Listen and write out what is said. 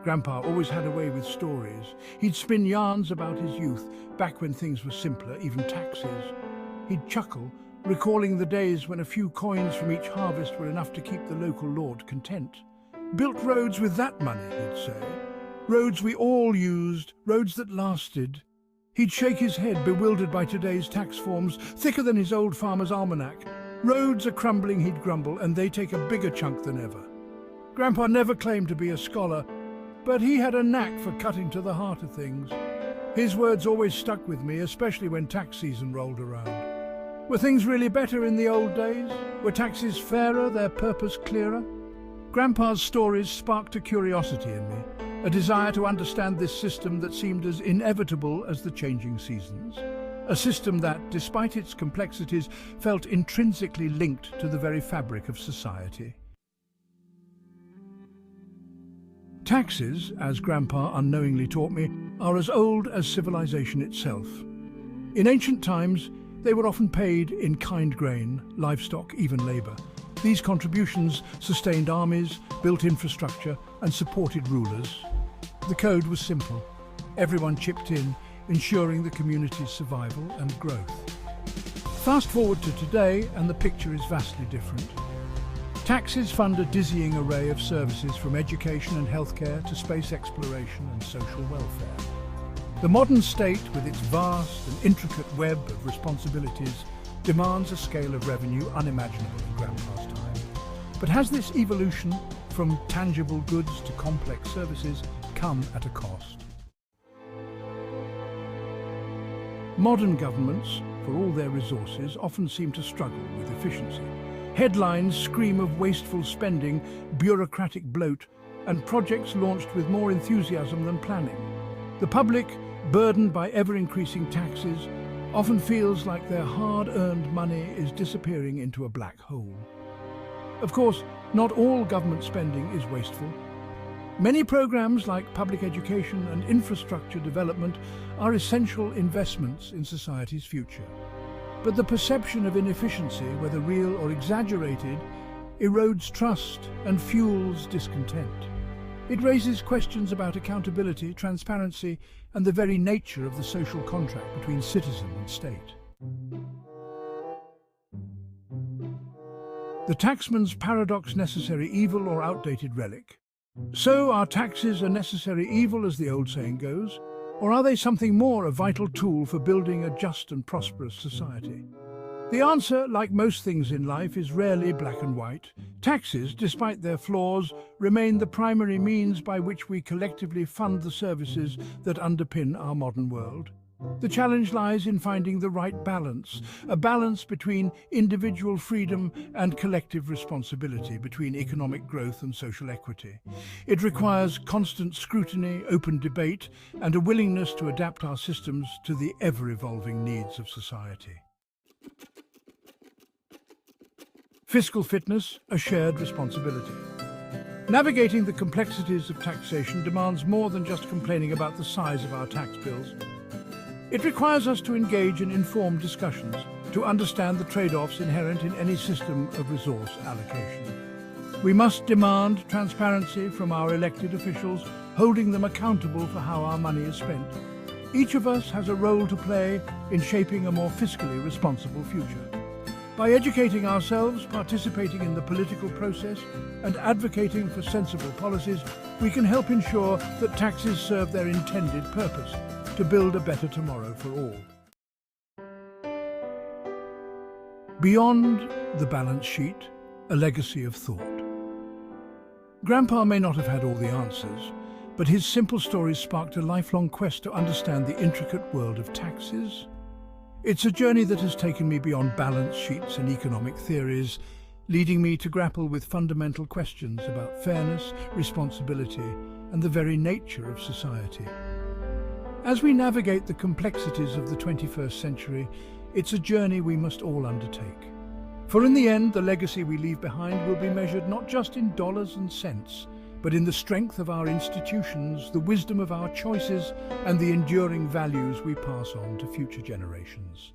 Grandpa always had a way with stories. He'd spin yarns about his youth, back when things were simpler, even taxes. He'd chuckle, recalling the days when a few coins from each harvest were enough to keep the local lord content. Built roads with that money, he'd say. Roads we all used, roads that lasted. He'd shake his head, bewildered by today's tax forms, thicker than his old farmer's almanac. Roads are crumbling, he'd grumble, and they take a bigger chunk than ever. Grandpa never claimed to be a scholar, but he had a knack for cutting to the heart of things. His words always stuck with me, especially when tax season rolled around. Were things really better in the old days? Were taxes fairer, their purpose clearer? Grandpa's stories sparked a curiosity in me, a desire to understand this system that seemed as inevitable as the changing seasons. A system that, despite its complexities, felt intrinsically linked to the very fabric of society. Taxes, as Grandpa unknowingly taught me, are as old as civilization itself. In ancient times, they were often paid in kind grain, livestock, even labor. These contributions sustained armies, built infrastructure, and supported rulers. The code was simple. Everyone chipped in, ensuring the community's survival and growth. Fast forward to today, and the picture is vastly different. Taxes fund a dizzying array of services from education and healthcare to space exploration and social welfare. The modern state, with its vast and intricate web of responsibilities, demands a scale of revenue unimaginable in Grandpa's time. But has this evolution from tangible goods to complex services come at a cost? Modern governments, for all their resources, often seem to struggle with efficiency. Headlines scream of wasteful spending, bureaucratic bloat, and projects launched with more enthusiasm than planning. The public, burdened by ever-increasing taxes, often feels like their hard-earned money is disappearing into a black hole. Of course, not all government spending is wasteful. Many programs like public education and infrastructure development are essential investments in society's future. But the perception of inefficiency, whether real or exaggerated, erodes trust and fuels discontent. It raises questions about accountability, transparency, and the very nature of the social contract between citizen and state. The taxman's paradox: necessary evil or outdated relic. So, are taxes a necessary evil, as the old saying goes? Or are they something more, a vital tool for building a just and prosperous society? The answer, like most things in life, is rarely black and white. Taxes, despite their flaws, remain the primary means by which we collectively fund the services that underpin our modern world. The challenge lies in finding the right balance, a balance between individual freedom and collective responsibility, between economic growth and social equity. It requires constant scrutiny, open debate, and a willingness to adapt our systems to the ever-evolving needs of society. Fiscal fitness, a shared responsibility. Navigating the complexities of taxation demands more than just complaining about the size of our tax bills. It requires us to engage in informed discussions, to understand the trade-offs inherent in any system of resource allocation. We must demand transparency from our elected officials, holding them accountable for how our money is spent. Each of us has a role to play in shaping a more fiscally responsible future. By educating ourselves, participating in the political process, and advocating for sensible policies, we can help ensure that taxes serve their intended purpose: to build a better tomorrow for all. Beyond the balance sheet, a legacy of thought. Grandpa may not have had all the answers, but his simple stories sparked a lifelong quest to understand the intricate world of taxes. It's a journey that has taken me beyond balance sheets and economic theories, leading me to grapple with fundamental questions about fairness, responsibility, and the very nature of society. As we navigate the complexities of the 21st century, it's a journey we must all undertake. For in the end, the legacy we leave behind will be measured not just in dollars and cents, but in the strength of our institutions, the wisdom of our choices, and the enduring values we pass on to future generations.